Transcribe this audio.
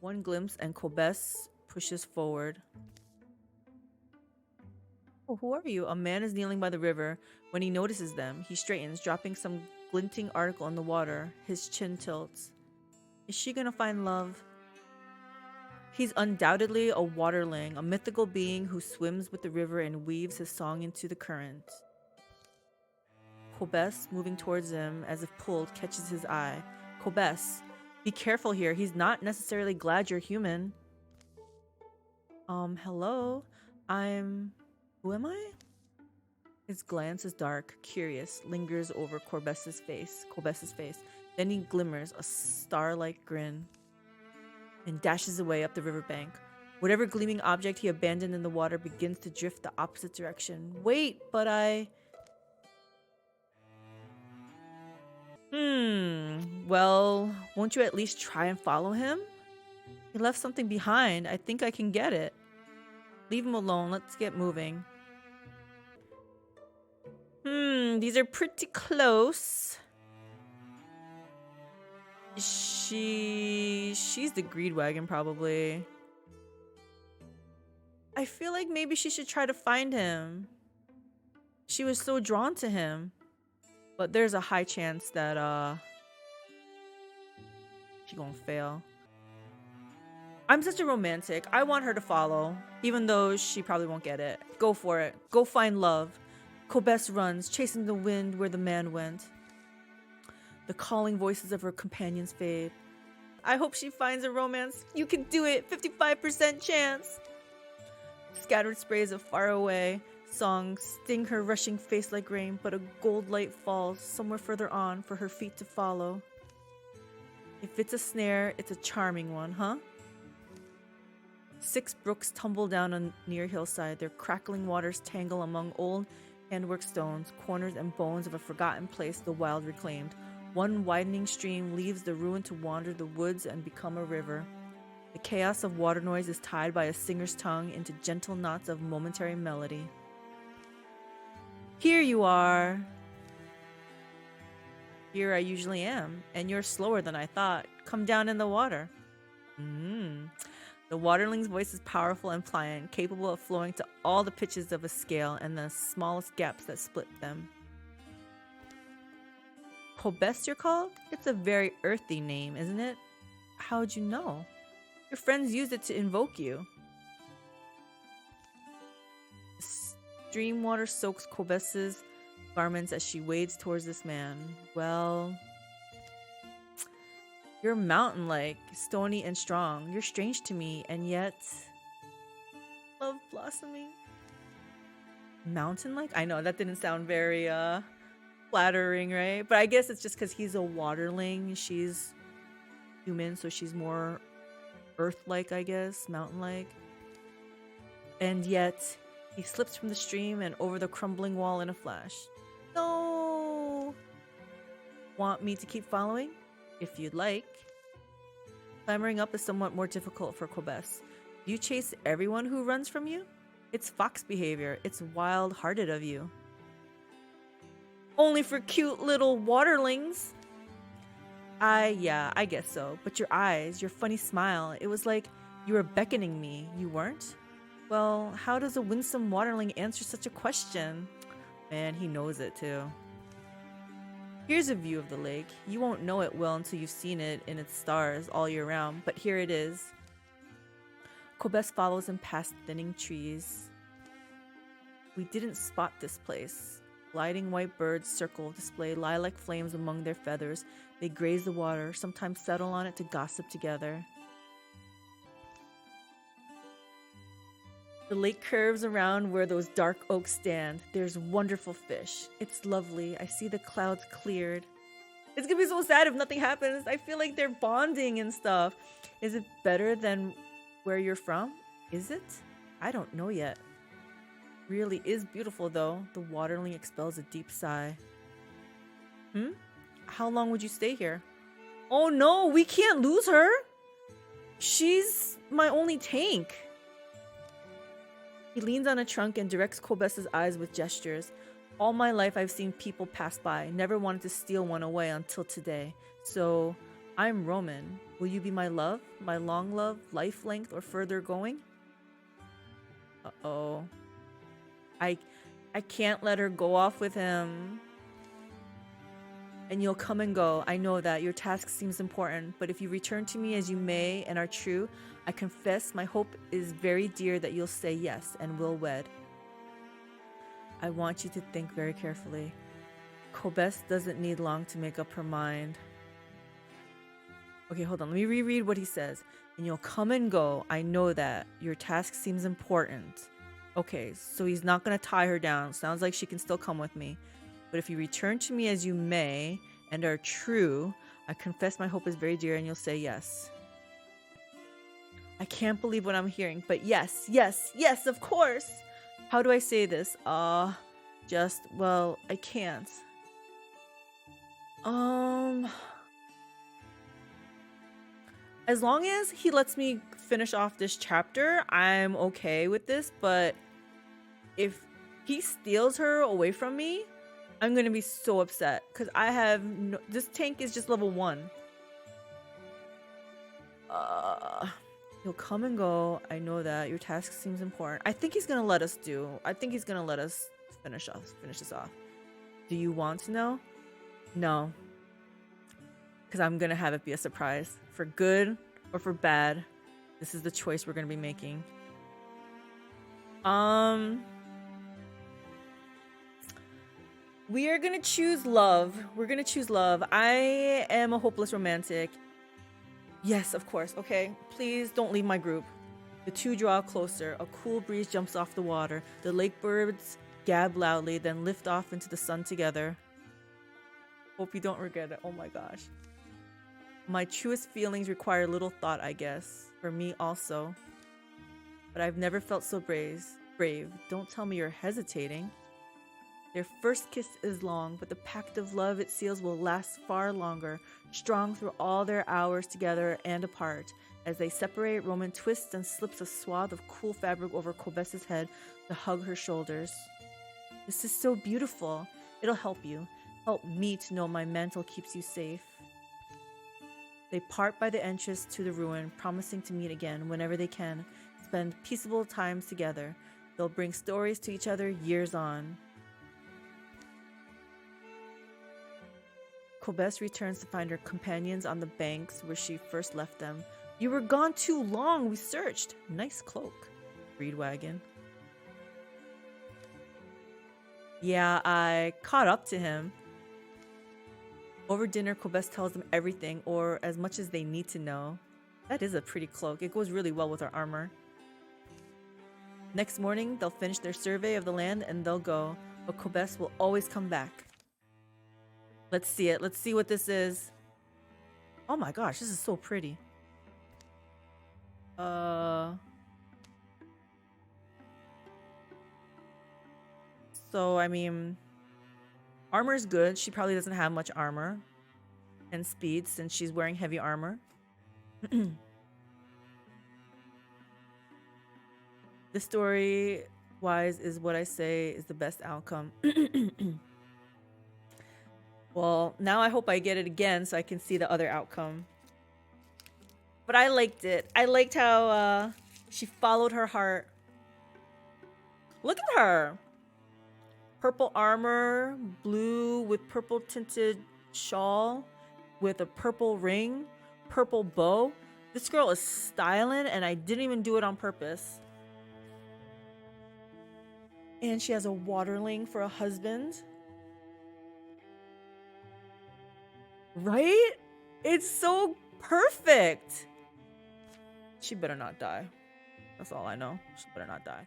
One glimpse and Cobesse pushes forward. Oh, who are you? A man is kneeling by the river. When he notices them, he straightens, dropping some glinting article in the water. His chin tilts. Is she gonna find love? He's undoubtedly a Waterling, a mythical being who swims with the river and weaves his song into the current. Cobesse, moving towards him as if pulled, catches his eye. Cobesse, be careful here. He's not necessarily glad you're human. Hello? Who am I? His glance is dark, curious, lingers over Cobesse's face. Then he glimmers a star-like grin and dashes away up the riverbank. Whatever gleaming object he abandoned in the water begins to drift the opposite direction. Wait, but well, won't you at least try and follow him? He left something behind. I think I can get it. Leave him alone. Let's get moving. These are pretty close. She's the greed wagon, probably. I feel like maybe she should try to find him. She was so drawn to him. But there's a high chance that she gonna fail. I'm such a romantic. I want her to follow, even though she probably won't get it. Go for it. Go find love. Cobesse runs, chasing the wind where the man went. The calling voices of her companions fade. I hope she finds a romance. You can do it. 55% chance. Scattered sprays of faraway songs sting her rushing face like rain, but a gold light falls somewhere further on for her feet to follow. If it's a snare, it's a charming one, huh? 6 brooks tumble down a near hillside. Their crackling waters tangle among old handwork stones, corners and bones of a forgotten place the wild reclaimed. One widening stream leaves the ruin to wander the woods and become a river. The chaos of water noise is tied by a singer's tongue into gentle knots of momentary melody. Here you are. Here I usually am, and you're slower than I thought. Come down in the water. The Waterling's voice is powerful and pliant, capable of flowing to all the pitches of a scale and the smallest gaps that split them. Cobesse, you're called? It's a very earthy name, isn't it? How'd you know? Your friends used it to invoke you. Stream water soaks Cobesse's garments as she wades towards this man. Well, you're mountain-like, stony and strong. You're strange to me, and yet love blossoming. Mountain-like? I know that didn't sound very flattering, right? But I guess it's just because he's a Waterling. She's human, so she's more earth-like, I guess, mountain-like. And yet he slips from the stream and over the crumbling wall in a flash. No! Want me to keep following? If you'd like. Clambering up is somewhat more difficult for Cobesse. Do you chase everyone who runs from you? It's fox behavior. It's wild-hearted of you. Only for cute little Waterlings. Yeah, I guess so. But your eyes, your funny smile, it was like you were beckoning me. You weren't? Well, how does a winsome Waterling answer such a question? Man, he knows it too. Here's a view of the lake. You won't know it well until you've seen it in its stars all year round, but here it is. Cobesse follows him past thinning trees. We didn't spot this place. Gliding white birds circle, display lilac flames among their feathers. They graze the water, sometimes settle on it to gossip together. The lake curves around where those dark oaks stand. There's wonderful fish. It's lovely. I see the clouds cleared. It's gonna be so sad if nothing happens. I feel like they're bonding and stuff. Is it better than where you're from? Is it? I don't know yet. Really is beautiful though. The Waterling expels a deep sigh. How long would you stay here? Oh no, we can't lose her. She's my only tank. He leans on a trunk and directs Cobesse's eyes with gestures. All my life I've seen people pass by, never wanted to steal one away until today. So I'm Roman. Will you be my love? My long love? Life length or further going? Uh-oh. I can't let her go off with him. And you'll come and go. I know that. Your task seems important. But if you return to me as you may and are true, I confess my hope is very dear that you'll say yes and will wed. I want you to think very carefully. Cobesse doesn't need long to make up her mind. Okay, hold on. Let me reread what he says. And you'll come and go. I know that. Your task seems important. Okay, so he's not going to tie her down. Sounds like she can still come with me. But if you return to me as you may and are true, I confess my hope is very dear and you'll say yes. I can't believe what I'm hearing, but yes, yes, yes, of course. How do I say this? Well, I can't. As long as he lets me finish off this chapter, I'm okay with this, but if he steals her away from me, I'm gonna be so upset because I have this tank is just level 1. He'll come and go. I know that. Your task seems important. I think he's gonna let us finish this off. Do you want to know? No. Because I'm gonna have it be a surprise. For good or for bad. This is the choice we're gonna be making. We are gonna choose love. We're gonna choose love. I am a hopeless romantic. Yes, of course. Okay, please don't leave my group. The two draw closer. A cool breeze jumps off the water. The lake birds gab loudly, then lift off into the sun together. Hope you don't regret it. Oh my gosh. My truest feelings require little thought, I guess. For me also. But I've never felt so brave. Don't tell me you're hesitating. Their first kiss is long, but the pact of love it seals will last far longer, strong through all their hours together and apart. As they separate, Roman twists and slips a swath of cool fabric over Cobesse's head to hug her shoulders. This is so beautiful. It'll help you. Help me to know my mantle keeps you safe. They part by the entrance to the ruin, promising to meet again whenever they can, spend peaceable times together. They'll bring stories to each other years on. Cobesse returns to find her companions on the banks where she first left them. You were gone too long. We searched. Nice cloak. Reed wagon. Yeah, I caught up to him. Over dinner, Cobesse tells them everything, or as much as they need to know. That is a pretty cloak. It goes really well with our armor. Next morning, they'll finish their survey of the land and they'll go. But Cobesse will always come back. Let's see it. Let's see what this is. Oh my gosh, this is so pretty. So, I mean, armor is good. She probably doesn't have much armor and speed since she's wearing heavy armor. The story-wise is what I say is the best outcome. Well, now I hope I get it again so I can see the other outcome. But I liked it. I liked how she followed her heart. Look at her. Purple armor, blue with purple tinted shawl with a purple ring, purple bow. This girl is styling and I didn't even do it on purpose. And she has a waterling for a husband. Right? It's so perfect. She better not die. That's all I know. She better not die.